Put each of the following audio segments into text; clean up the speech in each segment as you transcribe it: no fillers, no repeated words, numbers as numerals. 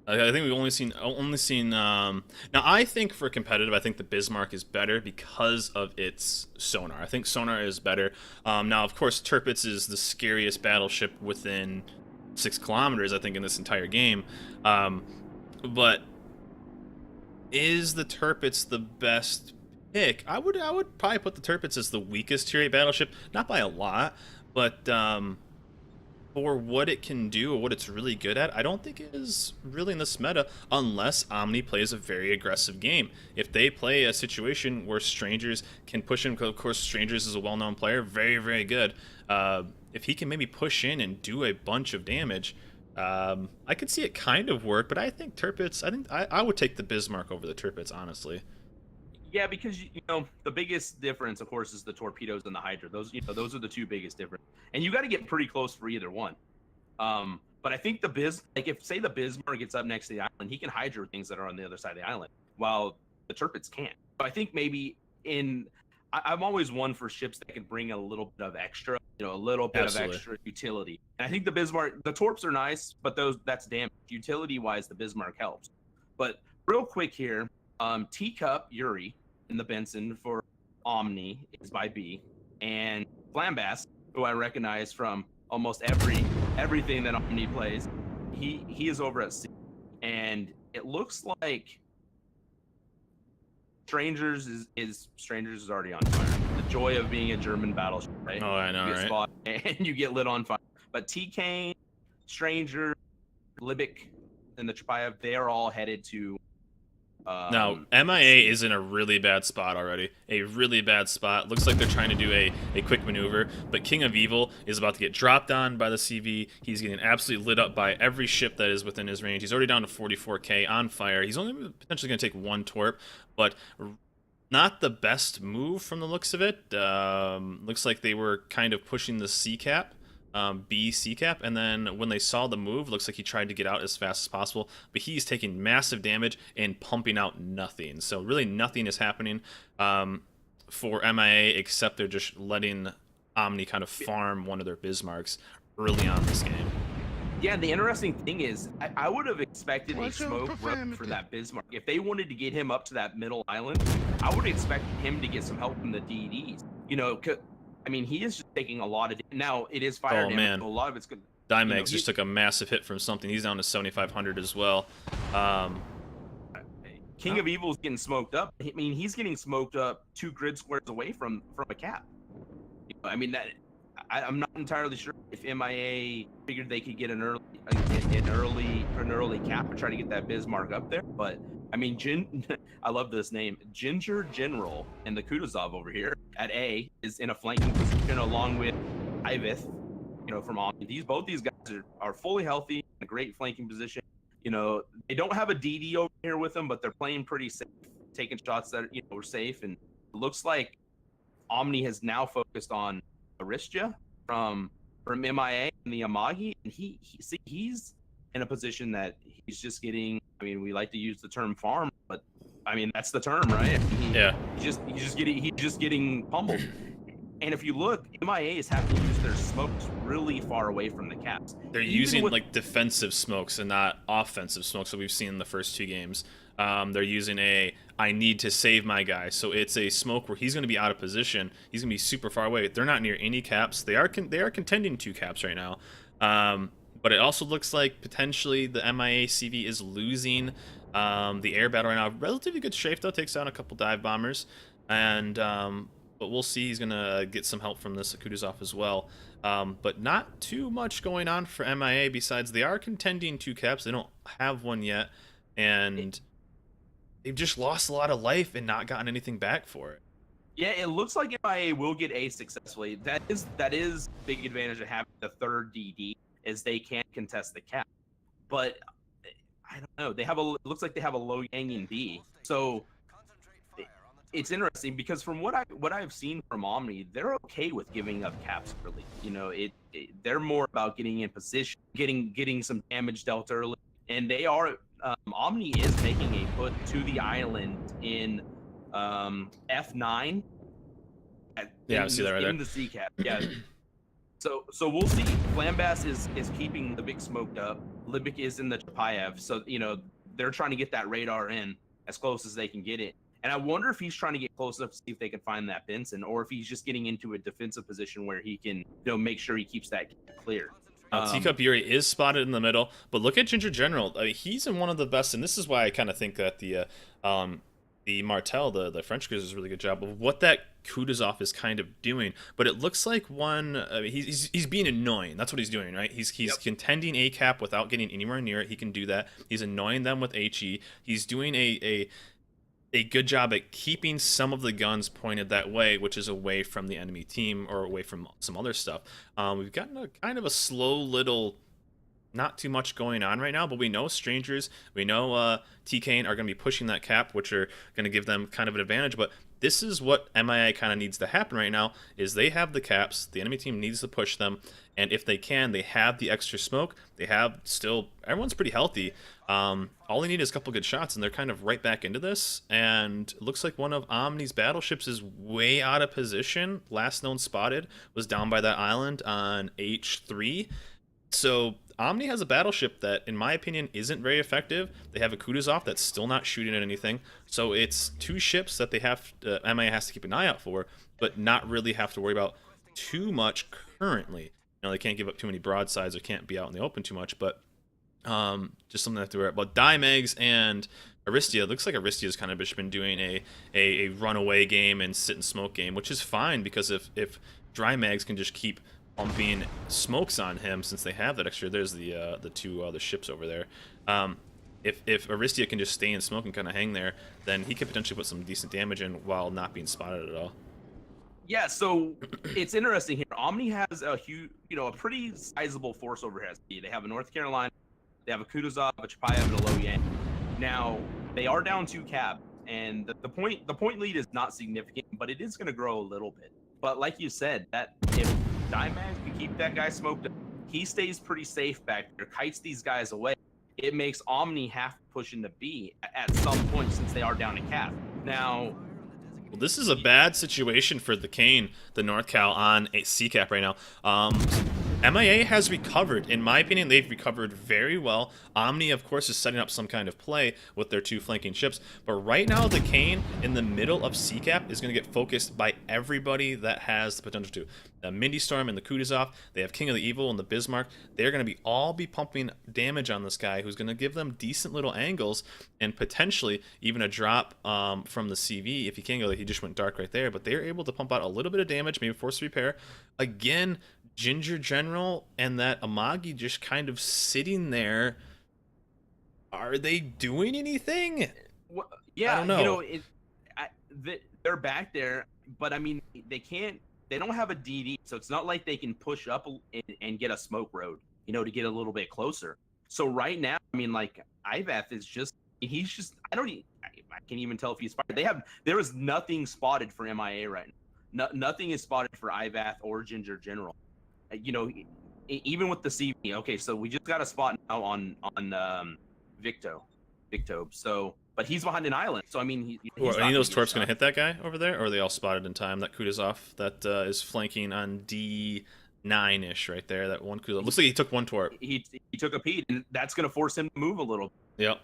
I think we've only seen. Now, I think for competitive, I think the Bismarck is better because of its sonar. I think sonar is better. Now, of course, Tirpitz is the scariest battleship within 6 kilometers. I think in this entire game, um, but is the Tirpitz the best pick? I would probably put the Tirpitz as the weakest tier 8 battleship, not by a lot, but for what it can do or what it's really good at, I don't think it is really in this meta unless Omni plays a very aggressive game. If they play a situation where Strangers can push him, because of course Strangers is a well-known player, very, very good. If he can maybe push in and do a bunch of damage, I could see it kind of work, but I think Tirpitz, I would take the Bismarck over the Tirpitz, honestly. Yeah, because the biggest difference, of course, is the torpedoes and the Hydra. Those are the two biggest difference, and you got to get pretty close for either one. But I think if say the Bismarck gets up next to the island, he can Hydra things that are on the other side of the island, while the Tirpitz can't. So I think maybe I'm always one for ships that can bring a little bit of extra, a little bit Absolutely. of extra utility. And I think the Bismarck, the Torps are nice, but that's damage. Utility-wise, the Bismarck helps. But real quick here, Teacup Yuri in the Benson for Omni is by B, and Flambast, who I recognize from almost everything that Omni plays, he is over at C, and it looks like Strangers is already on fire. The joy of being a German battleship, right? Oh, I know, You get right? spot and you get lit on fire. But TK, Stranger, Libic, and the Chapayev, they are all headed to. Now, MIA is in a really bad spot already. A really bad spot. Looks like they're trying to do a quick maneuver, but King of Evil is about to get dropped on by the CV. He's getting absolutely lit up by every ship that is within his range. He's already down to 44k on fire. He's only potentially going to take one torp, but not the best move from the looks of it. Looks like they were kind of pushing the C cap. B C cap, and then when they saw the move, looks like he tried to get out as fast as possible, but he's taking massive damage and pumping out nothing. So really nothing is happening for MIA except they're just letting Omni kind of farm one of their Bismarcks early on this game. Yeah, the interesting thing is, I would have expected a smoke rub for that Bismarck. If they wanted to get him up to that middle island, I would expect him to get some help from the DDs. I mean, he is just taking a lot of. Now it is fire damage. Man. So a lot of it's good. Dimex just took a massive hit from something. He's down to 7,500 as well. King of Evil is getting smoked up. I mean, he's getting smoked up 2 grid squares away from a cap. I mean, I'm not entirely sure if MIA figured they could get an early cap and try to get that Bismarck up there, but. I mean, I love this name. Ginger General and the Kutuzov over here at A is in a flanking position along with Ivith, from Omni. Both these guys are fully healthy, in a great flanking position. They don't have a DD over here with them, but they're playing pretty safe, taking shots that are safe. And it looks like Omni has now focused on Aristia from MIA and the Amagi, and he's in a position that he's just getting. I mean, we like to use the term farm, but I mean that's the term, right? Yeah. He's just getting pummeled. And if you look, MIA is having to use their smokes really far away from the caps. They're using like defensive smokes and not offensive smokes that we've seen in the first 2 games. They're using I need to save my guy. So it's a smoke where he's going to be out of position. He's going to be super far away. They're not near any caps. They are contending 2 caps right now. But it also looks like potentially the MIA CV is losing the air battle right now. Relatively good strafe though, takes down a couple dive bombers, and but we'll see. He's gonna get some help from this Kutuzov as well. But not too much going on for MIA besides they are contending 2 caps. They don't have one yet, and they've just lost a lot of life and not gotten anything back for it. Yeah, it looks like MIA will get A successfully. That is big advantage of having the 3rd DD. Is they can't contest the cap, but I don't know. It looks like they have a low Yang in B, so it's interesting because from what I've seen from Omni, they're okay with giving up caps early. They're more about getting in position, getting some damage dealt early, and they are. Omni is making a put to the island in F9. Yeah, I see that right there. In the C cap, yeah. So we'll see. Flambast is keeping the big smoked up. Libic is in the Chapayev, so they're trying to get that radar in as close as they can get it. And I wonder if he's trying to get close enough to see if they can find that Benson, or if he's just getting into a defensive position where he can, make sure he keeps that clear. Teacup Yuri is spotted in the middle, but look at Ginger General. I mean, he's in one of the best, and this is why I kind of think that the Martel, the French cruiser, does a really good job of what that Kutuzov is kind of doing. But it looks like he's being annoying. That's what he's doing, right? He's contending a cap without getting anywhere near it. He can do that. He's annoying them with HE. He's doing a good job at keeping some of the guns pointed that way, which is away from the enemy team or away from some other stuff. We've gotten a kind of a slow little, not too much going on right now, but we know Strangers, we know TK are going to be pushing that cap, which are going to give them kind of an advantage. But this is what MIA kind of needs to happen right now, is they have the caps, the enemy team needs to push them, and if they can, they have the extra smoke, they have still, everyone's pretty healthy. All they need is a couple good shots, and they're kind of right back into this, and it looks like one of Omni's battleships is way out of position. Last known spotted was down by that island on H3. So Omni has a battleship that, in my opinion, isn't very effective. They have a Kutuzov that's still not shooting at anything. So it's two ships that they have, MIA has to keep an eye out for, but not really have to worry about too much currently. They can't give up too many broadsides or can't be out in the open too much, but just something to have to worry about. Dimegs and Aristia, looks like Aristia's kind of just been doing a runaway game and sit and smoke game, which is fine, because if Dry Mags can just keep pumping smokes on him, since they have that extra, there's the two other ships over there. If Aristia can just stay in smoke and kind of hang there, then he could potentially put some decent damage in while not being spotted at all. Yeah, so it's interesting here. Omni has a huge, a pretty sizable force over here. They have a North Carolina, they have a Kutuzov, a Chapayev, and a Lo Yang. Now they are down 2 cap, and the point lead is not significant, but it is going to grow a little bit. But like you said, that if Diamond can keep that guy smoked up, he stays pretty safe back there, kites these guys away. It makes Omni have to push into B at some point, since they are down a cap. Now, well, this is a bad situation for the Kane, the North Cal, on a C-cap right now. MIA has recovered. In my opinion, they've recovered very well. Omni, of course, is setting up some kind of play with their 2 flanking ships. But right now, the Kane in the middle of C-cap is going to get focused by everybody that has the potential to. The Mindy Storm and the Kutuzov, they have King of the Evil and the Bismarck. They're going to all be pumping damage on this guy, who's going to give them decent little angles and potentially even a drop from the CV. If he can go, he just went dark right there. But they're able to pump out a little bit of damage, maybe force repair. Again, Ginger General and that Amagi just kind of sitting there. Are they doing anything? Well, yeah, I don't know. They're back there, but I mean, they can't. They don't have a DD, so it's not like they can push up and get a smoke road, to get a little bit closer. So right now, I mean, like, Ivath is just, he's just, I can't even tell if he's fired. There is nothing spotted for MIA right now. Nothing is spotted for Ivath or Ginger General. Even with the CV. Okay, so we just got a spot now on Victobe. So, but he's behind an island. So I mean, are any of those torps going to hit that guy over there, or are they all spotted in time? That Kutuzov that is flanking on D9-ish right there. That one Kutuzov looks like he took one torp. He took a peed, and that's going to force him to move a little. Yep.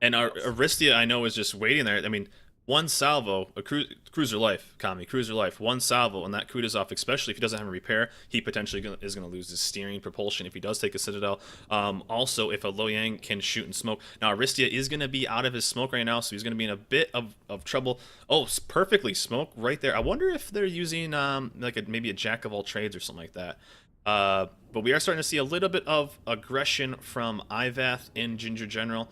And Aristia, I know, is just waiting there. I mean, one salvo, a cruiser life, Kami, cruiser life, one salvo, and that Kutuzov, especially if he doesn't have a repair, he potentially is going to lose his steering propulsion if he does take a Citadel. Also, if a Lo Yang can shoot and smoke. Now, Aristia is going to be out of his smoke right now, so he's going to be in a bit of trouble. Oh, it's perfectly smoke right there. I wonder if they're using maybe a jack of all trades or something like that. But we are starting to see a little bit of aggression from Ivath and Ginger General.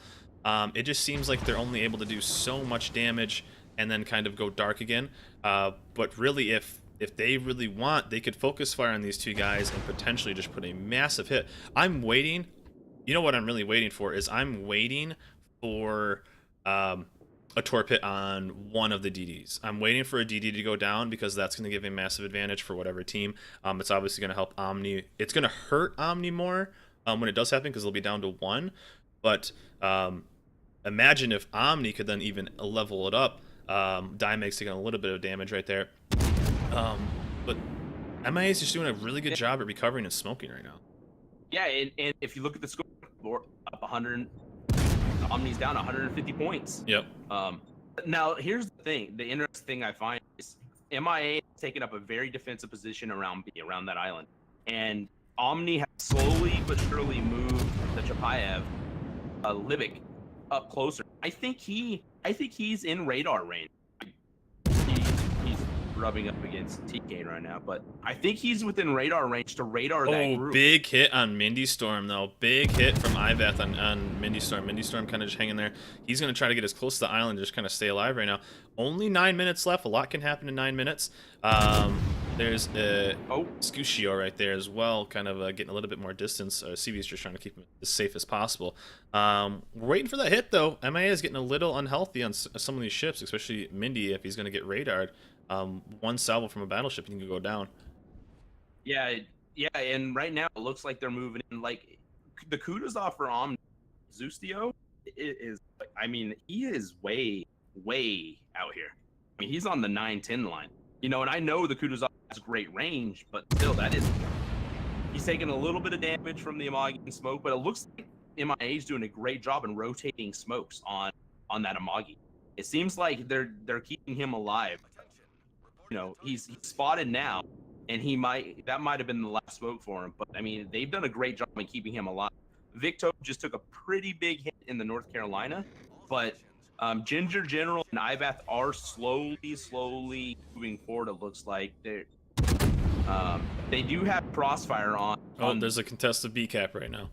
It just seems like they're only able to do so much damage and then kind of go dark again. But really, if they really want, they could focus fire on these 2 guys and potentially just put a massive hit. I'm waiting. You know what I'm really waiting for is I'm waiting for a torp hit on one of the DDs. I'm waiting for a DD to go down, because that's going to give a massive advantage for whatever team. It's obviously going to help Omni. It's going to hurt Omni more when it does happen, because they'll be down to 1. But imagine if Omni could then even level it up. Dimeg's taking a little bit of damage right there. But MIA is just doing a really good job at recovering and smoking right now. Yeah, and if you look at the score, up 100. Omni's down 150 points. Yep. Now here's the thing. The interesting thing I find is MIA has taken up a very defensive position around B, around that island, and Omni has slowly but surely moved the Chapayev, Libic up closer. I think he's in radar range. He's rubbing up against TK right now, but I think he's within radar range to radar that group. Big hit on Mindy Storm though. Big hit from Ivath on Mindy Storm. Mindy Storm kind of just hanging there. He's gonna try to get as close to the island, just kind of stay alive right now. Only 9 minutes left. A lot can happen in 9 minutes. There's Scuccio right there as well, kind of getting a little bit more distance. CB's just trying to keep him as safe as possible. We're waiting for that hit though. MIA is getting a little unhealthy on some of these ships, especially Mindy if he's going to get radared. One salvo from a battleship and he can go down. Yeah, and right now it looks like they're moving in. Like the Kutuzov for Omni Zustio is, I mean, he is way out here. I mean, he's on the 9-10 line. You know, and I know the Kutuzov has great range, but still, he's taking a little bit of damage from the Amagi smoke, but it looks like MIA is doing a great job in rotating smokes on that Amagi. It seems like they're keeping him alive. You know, he's spotted now, and that might have been the last smoke for him. But I mean, they've done a great job in keeping him alive. Victo just took a pretty big hit in the North Carolina, but Ginger General and Ivath are slowly moving forward. It looks like they do have Crossfire on. There's a contested B cap right now.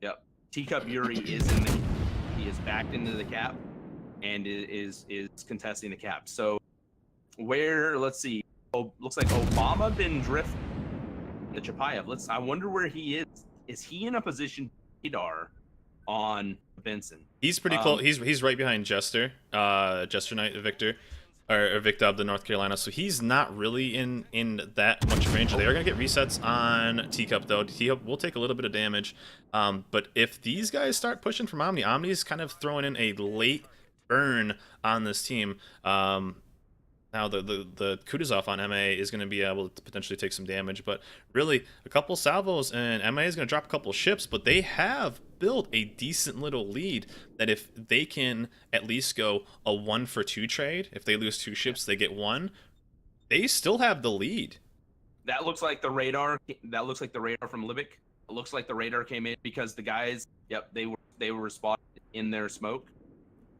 Yep, Teacup Yuri he is backed into the cap and is contesting the cap. So let's see. Looks like Obama been drifting the Chapayev. I wonder where he is. Is he in a position to radar on Benson? He's pretty close. He's right behind Jester Knight Victor, or Victor of the North Carolina. So he's not really in that much range. They are gonna get resets on Teacup though. Teacup will take a little bit of damage. But if these guys start pushing from Omni's kind of throwing in a late burn on this team. Now the Kutuzov on MA is going to be able to potentially take some damage, but really a couple salvos and MA is going to drop a couple ships, but they have built a decent little lead that if they can at least go a 1-for-2 trade, if they lose 2 ships, they get 1, they still have the lead. That looks like the radar. That looks like the radar from Libic. It looks like the radar came in because the guys, they were spotted in their smoke.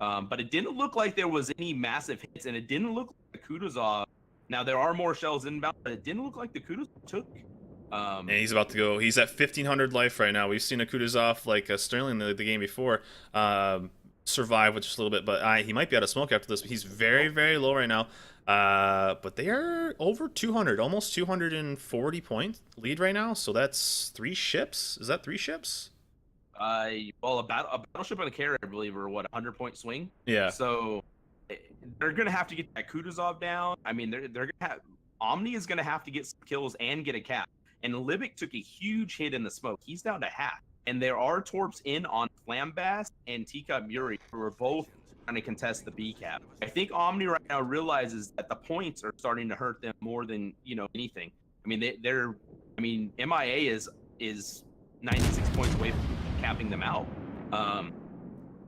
But it didn't look like there was any massive hits, and it didn't look like the Kutuzov. Now, there are more shells inbound, but it didn't look like the Kutuzov took. And he's about to go. He's at 1,500 life right now. We've seen a Kutuzov, like Sterling the game before, survive with just a little bit, but he might be out of smoke after this. But he's very low right now. But they are over 200, almost 240 point lead right now. So that's 3 ships. Is that 3 ships? Well, a battleship and a carrier, I believe, are what, 100-point swing. Yeah. So they're gonna have to get that Kutuzov down. I mean, they're gonna have Omni is gonna have to get some kills and get a cap. And Libic took a huge hit in the smoke. He's down to half. And there are torps in on Flambass and Teacup Yuri, who are both trying to contest the B cap. I think Omni right now realizes that the points are starting to hurt them more than anything. I mean, MIA is 96 points away from capping them out.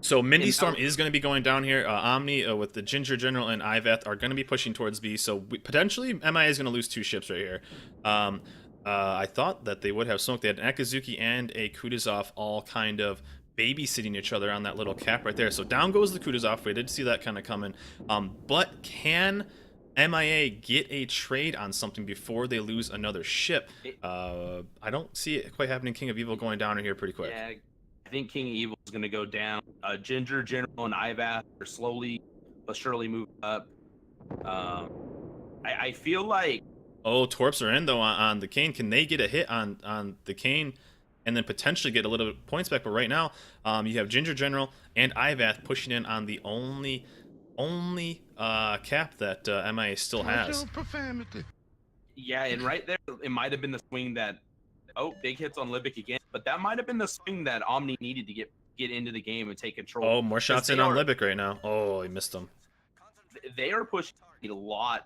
So Mindy Storm is going to be going down here. Omni with the Ginger General and Ivath are going to be pushing towards B. So potentially MIA is going to lose 2 ships right here. I thought that they would have smoke. They had an Akazuki and a Kutuzov all kind of babysitting each other on that little cap right there. So down goes the Kutuzov. We did see that kind of coming. But can MIA get a trade on something before they lose another ship? I don't see it quite happening. King of Evil going down here pretty quick. Yeah, I think King of Evil is going to go down. Ginger General and Ivath are slowly but surely moving up. I feel like... Oh, Torps are in, though, on the Kane. Can they get a hit on the Kane and then potentially get a little bit of points back? But right now, you have Ginger General and Ivath pushing in on the only cap that MIA still has. Yeah, and right there, it might have been the swing that... Oh, big hits on Libic again. But that might have been the swing that Omni needed to get into the game and take control. Oh, more shots in on Libic right now. Oh, he missed them. They are pushing a lot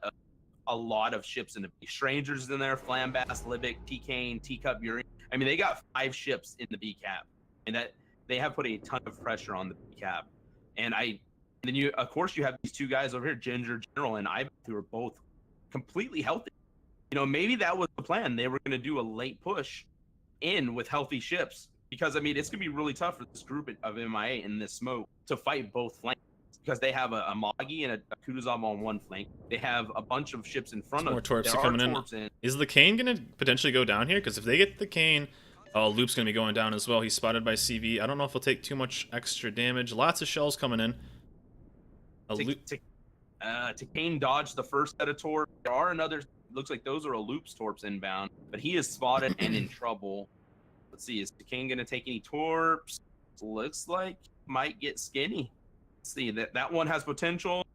of ships into B. Strangers in there, Flambass, Libic, T-Kane, Teacup, Yuri. I mean, they got 5 ships in the B cap. and that they have put a ton of pressure on the cap. And then you, of course, you have these two guys over here, Ginger General and Ivan, who are both completely healthy. Maybe that was the plan. They were going to do a late push in with healthy ships, because I mean it's going to be really tough for this group of MIA in this smoke to fight both flanks, because they have a Magi and a Kutuzov on one flank. They have a bunch of ships in front Some of more torps them. are coming in. Is the Kane going to potentially go down here? Because if they get the Kane, Loop's going to be going down as well. He's spotted by CV. I don't know if he'll take too much extra damage. Lots of shells coming in. Kane dodged the first set of torps. There are another. Looks like those are a Loop's torps inbound, but he is spotted and in trouble. Let's see, is Kane going to take any torps? Looks like might get skinny. Let's see, that one has potential.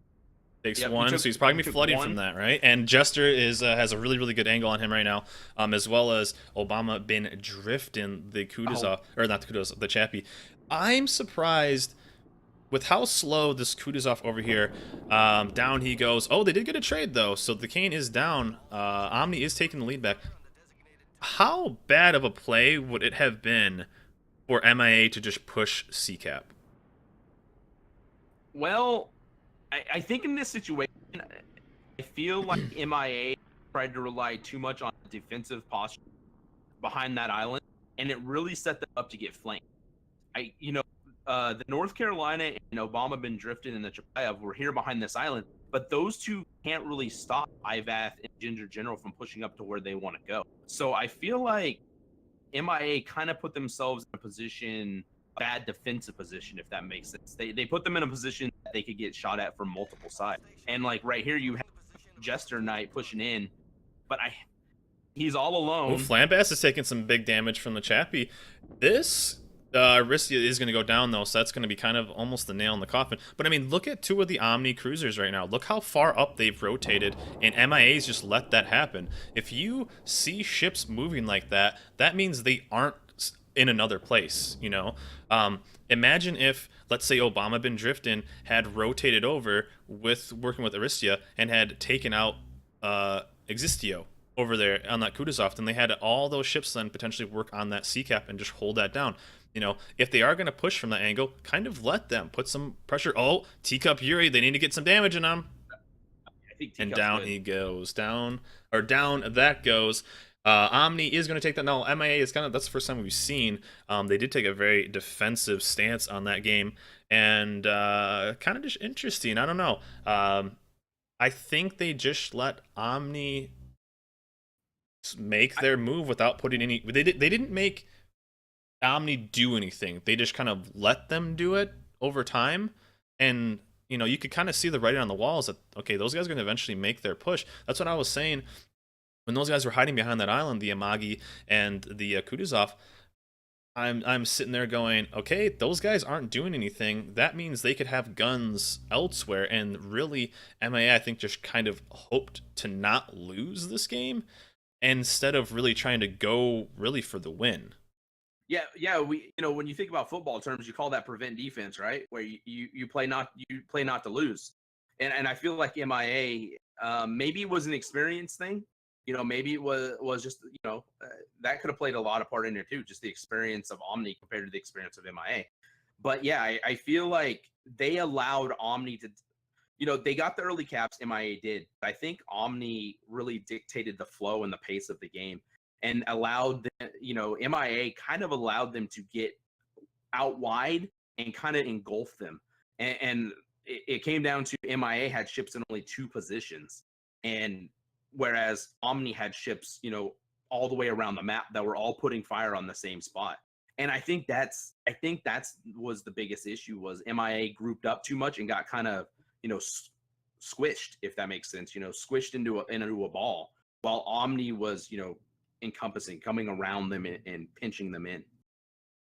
Takes one, so he's probably going to be flooding from that, right? And Jester has a really, really good angle on him right now, as well as Obama been drifting the Kutuzov, or not the Kutuzov, the Chappie. I'm surprised with how slow this Kutuzov over here, down he goes. Oh, they did get a trade, though, so the Kane is down. Omni is taking the lead back. How bad of a play would it have been for MIA to just push CCAP? Well, I think in this situation, I feel like MIA tried to rely too much on defensive posture behind that island, and it really set them up to get flanked. The North Carolina and Obama been drifting, and the Chapayev were here behind this island, but those two can't really stop Ivath and Ginger General from pushing up to where they want to go. So I feel like MIA kind of put themselves in a position, bad defensive position, if that makes sense. They put them in a position that they could get shot at from multiple sides. And like right here, you have Jester Knight pushing in, but he's all alone. Oh, Flambass is taking some big damage from the Chappie. This Aristia is going to go down, though, so that's going to be kind of almost the nail in the coffin. But, I mean, look at two of the Omni cruisers right now. Look how far up they've rotated, and MIA's just let that happen. If you see ships moving like that, that means they aren't in another place, Imagine if, let's say, Obama bin Driftin had rotated over with working with Aristia and had taken out Existio over there on that Kutuzov, and they had all those ships then potentially work on that CCAP and just hold that down. If they are going to push from that angle, kind of let them put some pressure. Oh, Teacup Yuri, they need to get some damage in him. And down he goes. Down that goes. Omni is going to take that. No, MIA is that's the first time we've seen. They did take a very defensive stance on that game, and kind of just interesting. I don't know. I think they just let Omni make their move without putting any. They didn't make Omni do anything. They just kind of let them do it over time, and you could kind of see the writing on the walls that okay, those guys are going to eventually make their push. That's what I was saying when those guys were hiding behind that island, the Amagi and the Kutuzov. I'm sitting there going, okay, those guys aren't doing anything. That means they could have guns elsewhere, and really, MIA I think just kind of hoped to not lose this game instead of really trying to go really for the win. Yeah. When you think about football terms, you call that prevent defense, right? Where you play not to lose, and I feel like MIA maybe it was an experience thing. Maybe it was just that could have played a lot of part in there too, just the experience of Omni compared to the experience of MIA. But yeah, I feel like they allowed Omni to. They got the early caps, MIA did. I think Omni really dictated the flow and the pace of the game and allowed them, MIA kind of allowed them to get out wide and kind of engulf them. And it came down to MIA had ships in only two positions. And whereas Omni had ships, all the way around the map that were all putting fire on the same spot. And I think that's was the biggest issue was MIA grouped up too much and got kind of, squished, if that makes sense, squished into a ball, while Omni was, encompassing, coming around them and pinching them in.